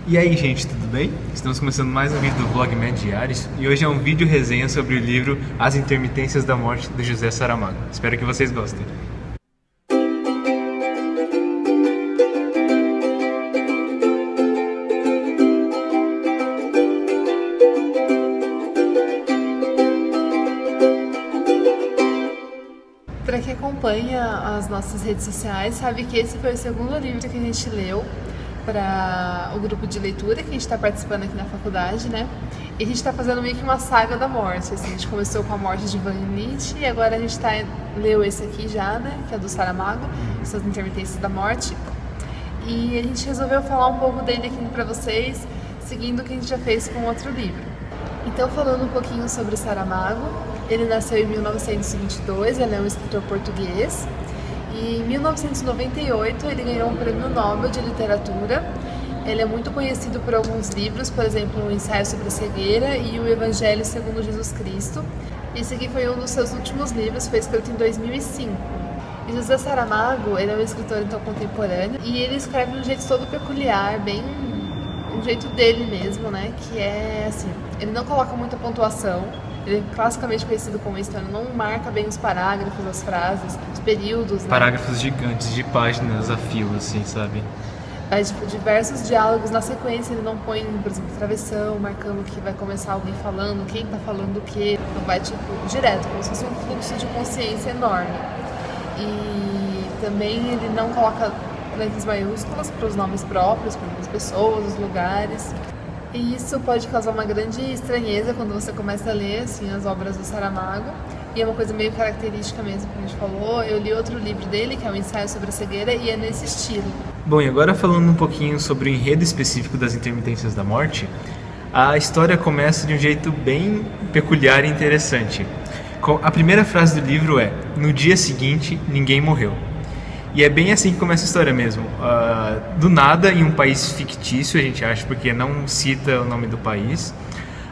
E aí, gente, tudo bem? Estamos começando mais um vídeo do Vlog Med Diários e hoje é um vídeo resenha sobre o livro As Intermitências da Morte, de José Saramago. Espero que vocês gostem. Para quem acompanha as nossas redes sociais, sabe que esse foi o segundo livro que a gente leu para o grupo de leitura que a gente está participando aqui na faculdade, né? E a gente está fazendo meio que uma saga da morte. Assim, a gente começou com a morte de Ivan Illich e agora a gente leu esse aqui já, né? Que é do Saramago, Essas Intermitências da Morte. E a gente resolveu falar um pouco dele aqui para vocês, seguindo o que a gente já fez com outro livro. Então, falando um pouquinho sobre o Saramago, ele nasceu em 1922, ele é um escritor português. E em 1998 ele ganhou um prêmio Nobel de Literatura. Ele é muito conhecido por alguns livros, por exemplo, o Ensaio sobre a Cegueira e o Evangelho segundo Jesus Cristo. Esse aqui foi um dos seus últimos livros, foi escrito em 2005. E José Saramago, ele é um escritor então contemporâneo e ele escreve de um jeito todo peculiar, bem um jeito dele mesmo, né? Que é assim, ele não coloca muita pontuação. Ele é classicamente conhecido como isso, então ele não marca bem os parágrafos, as frases, os períodos, né? Parágrafos gigantes de páginas a fio, assim, sabe? Mas, diversos diálogos na sequência, ele não põe, por exemplo, travessão, marcando que vai começar alguém falando, quem tá falando o quê. Não vai, tipo, direto, como se fosse um fluxo de consciência enorme. E também ele não coloca letras maiúsculas para os nomes próprios, para as pessoas, os lugares. E isso pode causar uma grande estranheza quando você começa a ler assim, as obras do Saramago. E é uma coisa meio característica mesmo, como a gente falou. Eu li outro livro dele, que é o Ensaio sobre a Cegueira, e é nesse estilo. Bom, e agora falando um pouquinho sobre o enredo específico das Intermitências da Morte, a história começa de um jeito bem peculiar e interessante. A primeira frase do livro é: no dia seguinte, ninguém morreu. E é bem assim que começa a história mesmo. Do nada, em um país fictício, a gente acha, porque não cita o nome do país,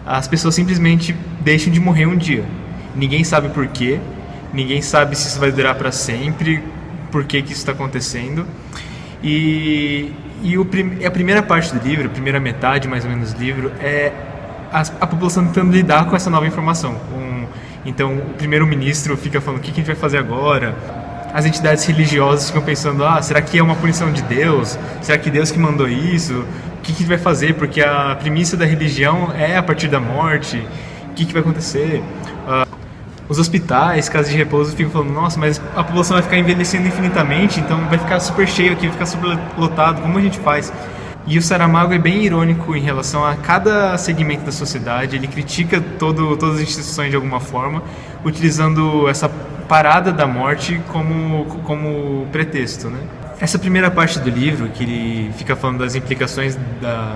as pessoas simplesmente deixam de morrer um dia. Ninguém sabe por quê, ninguém sabe se isso vai durar para sempre, por que isso está acontecendo. A primeira parte do livro, a primeira metade mais ou menos do livro, é a população tentando lidar com essa nova informação. Então, o primeiro-ministro fica falando: o que a gente vai fazer agora? As entidades religiosas ficam pensando: será que é uma punição de Deus? Será que Deus que mandou isso? O que a gente vai fazer? Porque a premissa da religião é a partir da morte. O que vai acontecer? Os hospitais, casas de repouso ficam falando: nossa, mas a população vai ficar envelhecendo infinitamente, então vai ficar super cheio aqui, vai ficar super lotado, como a gente faz? E o Saramago é bem irônico em relação a cada segmento da sociedade. Ele critica todas as instituições de alguma forma, utilizando essa parada da morte como pretexto, né? Essa primeira parte do livro, que ele fica falando das implicações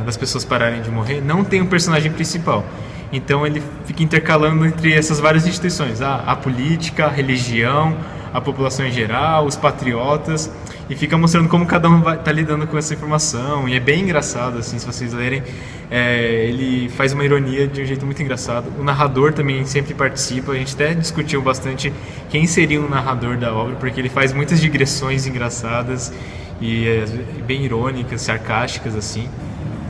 das pessoas pararem de morrer, não tem um personagem principal. Então ele fica intercalando entre essas várias instituições, a política, a religião, a população em geral, os patriotas, e fica mostrando como cada um está lidando com essa informação. E é bem engraçado, assim, se vocês lerem. Ele faz uma ironia de um jeito muito engraçado. O narrador também sempre participa. A gente até discutiu bastante quem seria o narrador da obra, porque ele faz muitas digressões engraçadas e bem irônicas, sarcásticas, assim.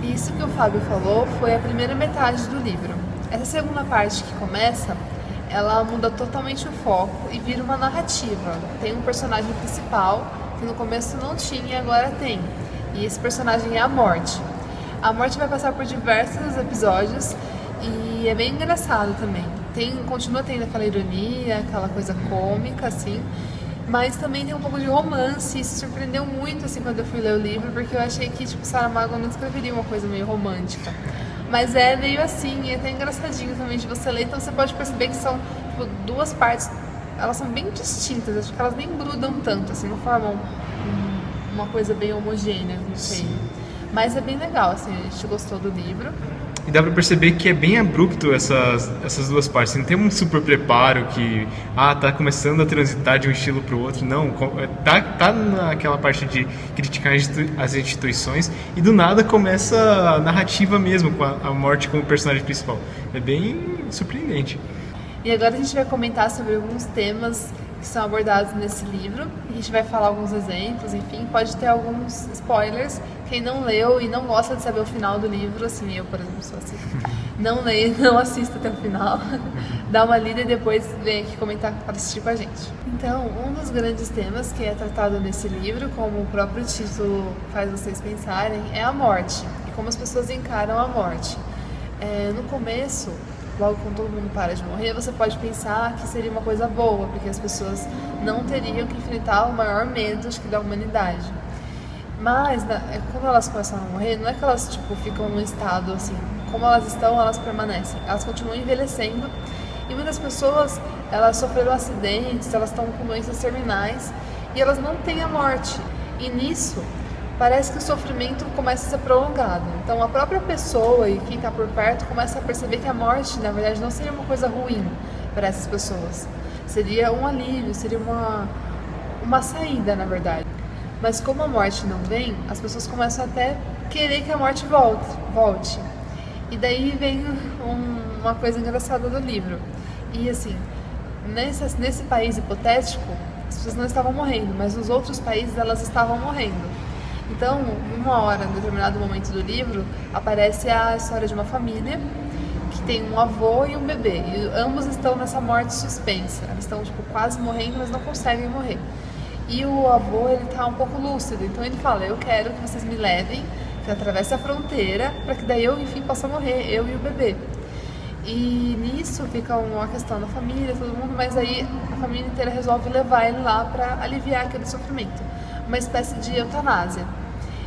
Isso que o Fábio falou foi a primeira metade do livro. Essa segunda parte que começa, ela muda totalmente o foco e vira uma narrativa. Tem um personagem principal que no começo não tinha e agora tem. E esse personagem é a Morte. A Morte vai passar por diversos episódios e é bem engraçado também. Continua tendo aquela ironia, aquela coisa cômica, assim, mas também tem um pouco de romance. Isso surpreendeu muito, assim, quando eu fui ler o livro, porque eu achei que, tipo, Saramago não escreveria uma coisa meio romântica. Mas é meio assim, e é até engraçadinho também de você ler. Então você pode perceber que são, tipo, duas partes, elas são bem distintas. Acho que elas nem grudam tanto, assim, não formam uma coisa bem homogênea, não sei. Mas é bem legal, assim, a gente gostou do livro. E dá pra perceber que é bem abrupto essas duas partes. Não tem um super preparo que tá começando a transitar de um estilo pro outro. Não, tá naquela parte de criticar as instituições e do nada começa a narrativa mesmo, com a morte como personagem principal. É bem surpreendente. E agora a gente vai comentar sobre alguns temas que são abordados nesse livro. A gente vai falar alguns exemplos, enfim, pode ter alguns spoilers. Quem não leu e não gosta de saber o final do livro, assim, eu, por exemplo, sou assim, não leia, não assista até o final, dá uma lida e depois vem aqui comentar para assistir com a gente. Então, um dos grandes temas que é tratado nesse livro, como o próprio título faz vocês pensarem, é a morte e como as pessoas encaram a morte. No começo, logo quando todo mundo para de morrer, você pode pensar que seria uma coisa boa, porque as pessoas não teriam que enfrentar o maior medo, acho que, da humanidade. Mas, quando elas começam a morrer, não é que elas ficam num estado assim, como elas estão, elas permanecem. Elas continuam envelhecendo e muitas pessoas, elas sofreram acidentes, elas estão com doenças terminais e elas não têm a morte. E nisso, parece que o sofrimento começa a ser prolongado. Então a própria pessoa e quem está por perto começa a perceber que a morte, na verdade, não seria uma coisa ruim para essas pessoas. Seria um alívio, seria uma saída, na verdade. Mas como a morte não vem, as pessoas começam até a querer que a morte volte. E daí vem uma coisa engraçada do livro. E assim, nesse país hipotético, as pessoas não estavam morrendo, mas nos outros países elas estavam morrendo. Então, uma hora, em determinado momento do livro, aparece a história de uma família que tem um avô e um bebê. E ambos estão nessa morte suspensa. Eles estão quase morrendo, mas não conseguem morrer. E o avô, ele tá um pouco lúcido, então ele fala: eu quero que vocês me levem, que atravesse a fronteira, para que daí eu, enfim, possa morrer, eu e o bebê. E nisso fica uma questão da família, todo mundo, mas aí a família inteira resolve levar ele lá para aliviar aquele sofrimento. Uma espécie de eutanásia.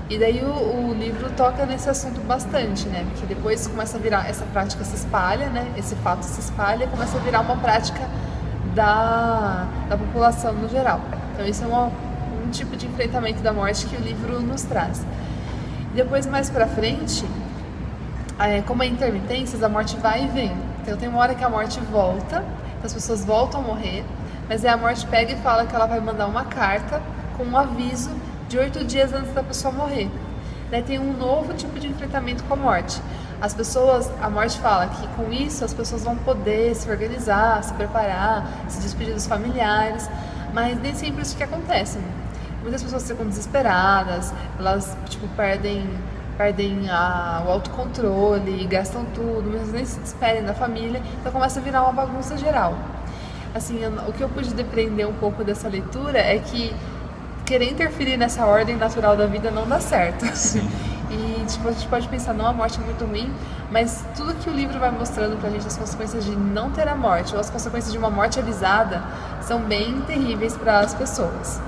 E daí o livro toca nesse assunto bastante, né? Porque depois começa a virar, essa prática se espalha, né? Esse fato se espalha e começa a virar uma prática da população no geral. Então isso é um tipo de enfrentamento da morte que o livro nos traz. Depois, mais pra frente, como é intermitências, a morte vai e vem. Então tem uma hora que a morte volta, as pessoas voltam a morrer, mas aí a morte pega e fala que ela vai mandar uma carta com um aviso de 8 dias antes da pessoa morrer. Daí tem um novo tipo de enfrentamento com a morte. A morte fala que com isso as pessoas vão poder se organizar, se preparar, se despedir dos familiares, mas nem sempre isso que acontece. Muitas pessoas ficam desesperadas, elas perdem o autocontrole, gastam tudo, mas nem se despedem da família, então começa a virar uma bagunça geral. Assim, o que eu pude depreender um pouco dessa leitura é que querer interferir nessa ordem natural da vida não dá certo. Sim. E a gente pode pensar, não, a morte é muito ruim, mas tudo que o livro vai mostrando pra gente, as consequências de não ter a morte, ou as consequências de uma morte avisada, são bem terríveis para as pessoas.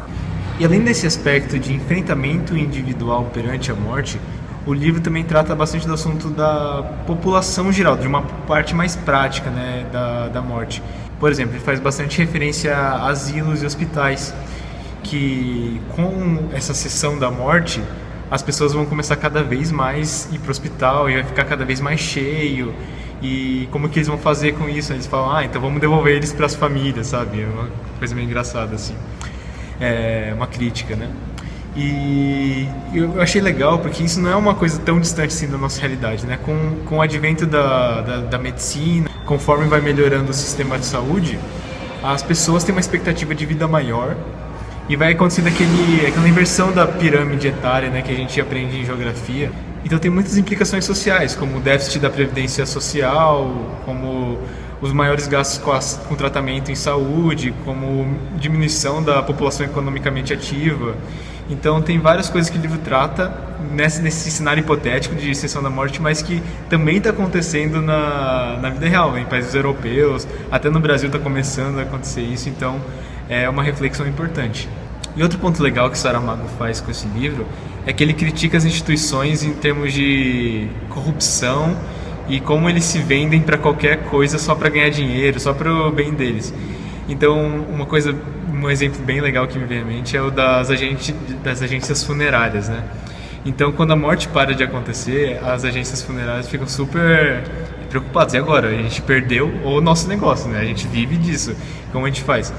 E além desse aspecto de enfrentamento individual perante a morte, o livro também trata bastante do assunto da população geral, de uma parte mais prática, né, da morte. Por exemplo, ele faz bastante referência a asilos e hospitais, que com essa sessão da morte, as pessoas vão começar cada vez mais a ir para o hospital e vai ficar cada vez mais cheio. E como que eles vão fazer com isso? Eles falam, então vamos devolver eles para as famílias, sabe? É uma coisa meio engraçada, assim. É uma crítica, né? E eu achei legal porque isso não é uma coisa tão distante assim da nossa realidade, né? Com o advento da medicina, conforme vai melhorando o sistema de saúde, as pessoas têm uma expectativa de vida maior e vai acontecendo aquela inversão da pirâmide etária, né, que a gente aprende em geografia. Então tem muitas implicações sociais, como o déficit da previdência social, como os maiores gastos com tratamento em saúde, como diminuição da população economicamente ativa. Então tem várias coisas que o livro trata nesse cenário hipotético de exceção da morte, mas que também está acontecendo na vida real, em países europeus, até no Brasil está começando a acontecer isso, então é uma reflexão importante. E outro ponto legal que Saramago faz com esse livro é que ele critica as instituições em termos de corrupção e como eles se vendem para qualquer coisa só para ganhar dinheiro, só para o bem deles. Então, um exemplo bem legal que me vem à mente é o das agências funerárias, né? Então, quando a morte para de acontecer, as agências funerárias ficam super preocupadas. E agora? A gente perdeu o nosso negócio, né? A gente vive disso. Como a gente faz?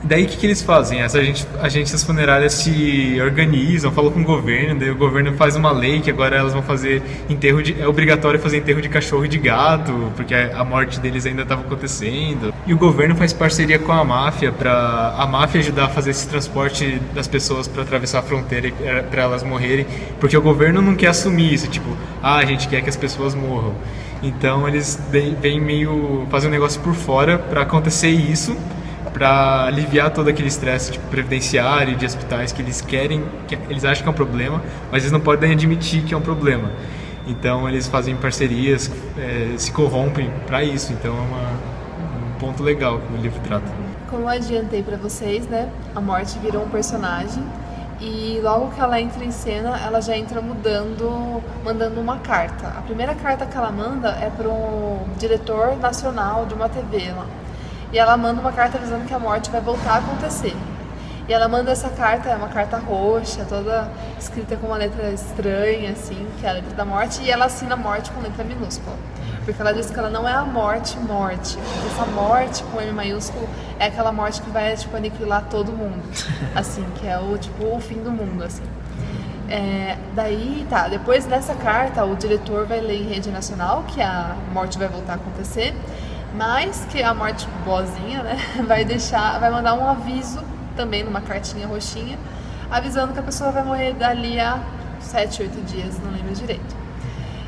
Daí o que eles fazem? As agências funerárias se organizam, falam com o governo, daí o governo faz uma lei que agora elas vão fazer é obrigatório fazer enterro de cachorro e de gato, porque a morte deles ainda estava acontecendo. E o governo faz parceria com a máfia para a máfia ajudar a fazer esse transporte das pessoas para atravessar a fronteira para elas morrerem, porque o governo não quer assumir isso, tipo, a gente quer que as pessoas morram. Então eles vêm meio fazer um negócio por fora para acontecer isso, para aliviar todo aquele estresse tipo, previdenciário, de hospitais que eles querem, que eles acham que é um problema, mas eles não podem admitir que é um problema. Então eles fazem parcerias, se corrompem para isso. Então é um ponto legal que o livro trata. Como eu adiantei para vocês, né, a morte virou um personagem e logo que ela entra em cena, ela já entra mandando uma carta. A primeira carta que ela manda é para um diretor nacional de uma TV lá. E ela manda uma carta avisando que a morte vai voltar a acontecer. E ela manda essa carta, é uma carta roxa, toda escrita com uma letra estranha, assim, que é a letra da morte, e ela assina morte com letra minúscula. Porque ela diz que ela não é a morte. Essa morte com M maiúsculo é aquela morte que vai, tipo, aniquilar todo mundo. Assim, que é o fim do mundo, assim. Depois dessa carta, o diretor vai ler em rede nacional que a morte vai voltar a acontecer, mas que a morte boazinha, né, vai mandar um aviso também numa cartinha roxinha, avisando que a pessoa vai morrer dali a 7, 8 dias, não lembro direito.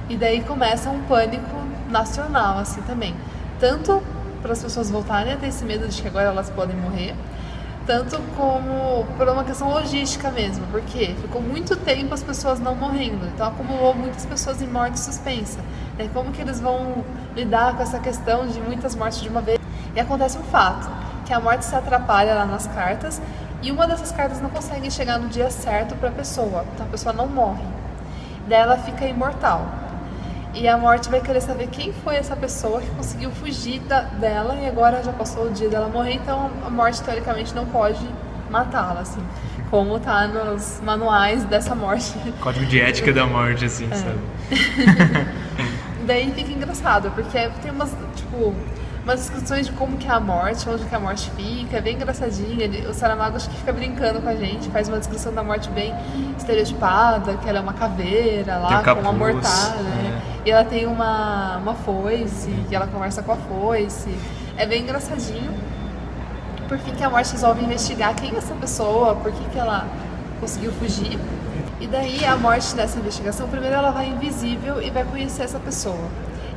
E daí começa um pânico nacional, assim, também. Tanto para as pessoas voltarem a ter esse medo de que agora elas podem morrer, tanto como por uma questão logística mesmo, porque ficou muito tempo as pessoas não morrendo, então acumulou muitas pessoas em morte suspensa. Né? Como que eles vão lidar com essa questão de muitas mortes de uma vez? E acontece um fato, que a morte se atrapalha lá nas cartas e uma dessas cartas não consegue chegar no dia certo para a pessoa, então a pessoa não morre. Daí ela fica imortal. E a morte vai querer saber quem foi essa pessoa que conseguiu fugir dela e agora já passou o dia dela morrer, então a morte teoricamente não pode matá-la, assim, como tá nos manuais dessa morte. Código de ética da morte, assim, sabe? Daí fica engraçado, porque tem umas descrições de como que é a morte, onde que a morte fica, é bem engraçadinha. O Saramago acho que fica brincando com a gente, faz uma descrição da morte bem estereotipada, que ela é uma caveira lá, com uma mortalha, né? E ela tem uma foice, e ela conversa com a foice. É bem engraçadinho. Por fim que a morte resolve investigar quem é essa pessoa, por que ela conseguiu fugir. E daí a morte dessa investigação, primeiro ela vai invisível e vai conhecer essa pessoa.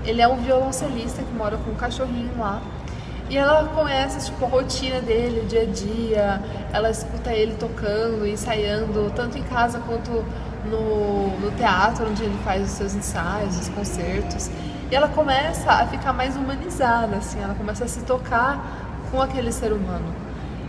Ele é um violoncelista que mora com um cachorrinho lá. E ela conhece, tipo, a rotina dele, o dia a dia. Ela escuta ele tocando, ensaiando, tanto em casa quanto no teatro, onde ele faz os seus ensaios, os concertos. E ela começa a ficar mais humanizada, assim. Ela começa a se tocar com aquele ser humano.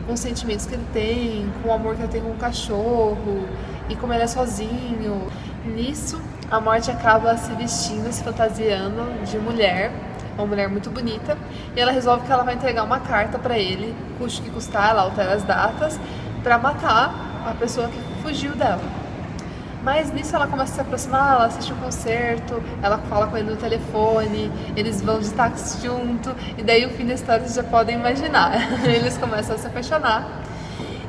Com os sentimentos que ele tem, com o amor que ele tem com o cachorro. E como ele é sozinho. Nisso, a morte acaba se vestindo, se fantasiando de mulher, uma mulher muito bonita, e ela resolve que ela vai entregar uma carta para ele, custe que custar, ela altera as datas, para matar a pessoa que fugiu dela. Mas nisso ela começa a se aproximar, ela assiste o concerto, ela fala com ele no telefone, eles vão de táxi junto, e daí o fim da história vocês já podem imaginar. Eles começam a se apaixonar.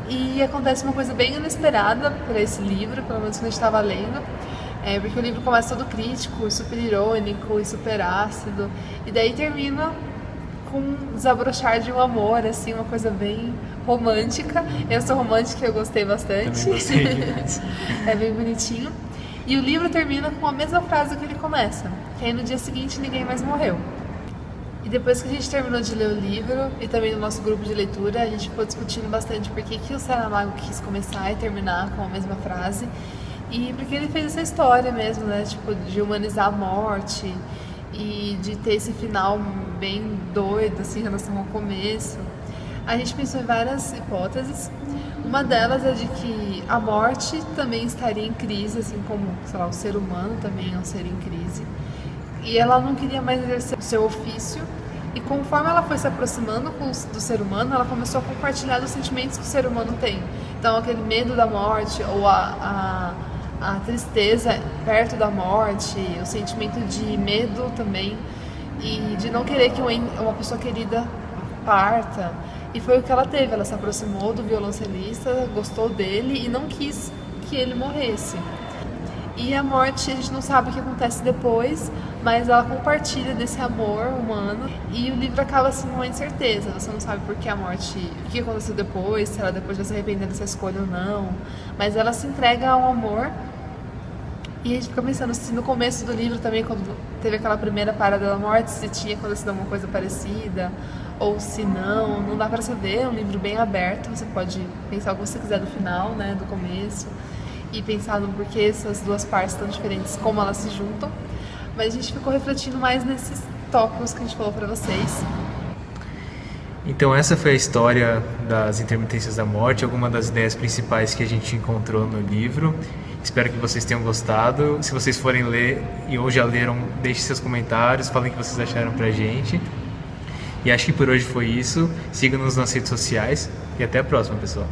E acontece uma coisa bem inesperada para esse livro, pelo menos quando a gente estava lendo, porque o livro começa todo crítico, super irônico e super ácido, e daí termina com um desabrochar de um amor, assim, uma coisa bem romântica. Eu sou romântica e eu gostei bastante. Também gostei. É bem bonitinho. E o livro termina com a mesma frase que ele começa, que aí no dia seguinte ninguém mais morreu. E depois que a gente terminou de ler o livro, e também no nosso grupo de leitura, a gente ficou discutindo bastante por que o Saramago quis começar e terminar com a mesma frase. E porque ele fez essa história mesmo, né? Tipo, de humanizar a morte e de ter esse final bem doido, assim, em relação ao começo. A gente pensou em várias hipóteses. Uma delas é de que a morte também estaria em crise, assim como, sei lá, o ser humano também é um ser em crise. E ela não queria mais exercer o seu ofício. E conforme ela foi se aproximando do ser humano, ela começou a compartilhar dos sentimentos que o ser humano tem. Então, aquele medo da morte ou a tristeza perto da morte, o sentimento de medo também, e de não querer que uma pessoa querida parta. E foi o que ela teve, ela se aproximou do violoncelista, gostou dele e não quis que ele morresse. E a morte, a gente não sabe o que acontece depois, mas ela compartilha desse amor humano e o livro acaba assim numa incerteza. Você não sabe por que a morte, o que aconteceu depois, se ela depois vai se arrepender dessa escolha ou não. Mas ela se entrega ao amor e a gente fica pensando se no começo do livro também, quando teve aquela primeira parada da morte, se tinha acontecido alguma coisa parecida ou se não dá pra saber. É um livro bem aberto, você pode pensar o que você quiser do final, né, do começo. E pensar no porquê essas duas partes tão diferentes, como elas se juntam. Mas a gente ficou refletindo mais nesses tópicos que a gente falou pra vocês. Então essa foi a história das intermitências da morte, alguma das ideias principais que a gente encontrou no livro. Espero que vocês tenham gostado. Se vocês forem ler ou já leram, deixem seus comentários, falem o que vocês acharam pra gente. E acho que por hoje foi isso. Siga-nos nas redes sociais e até a próxima, pessoal.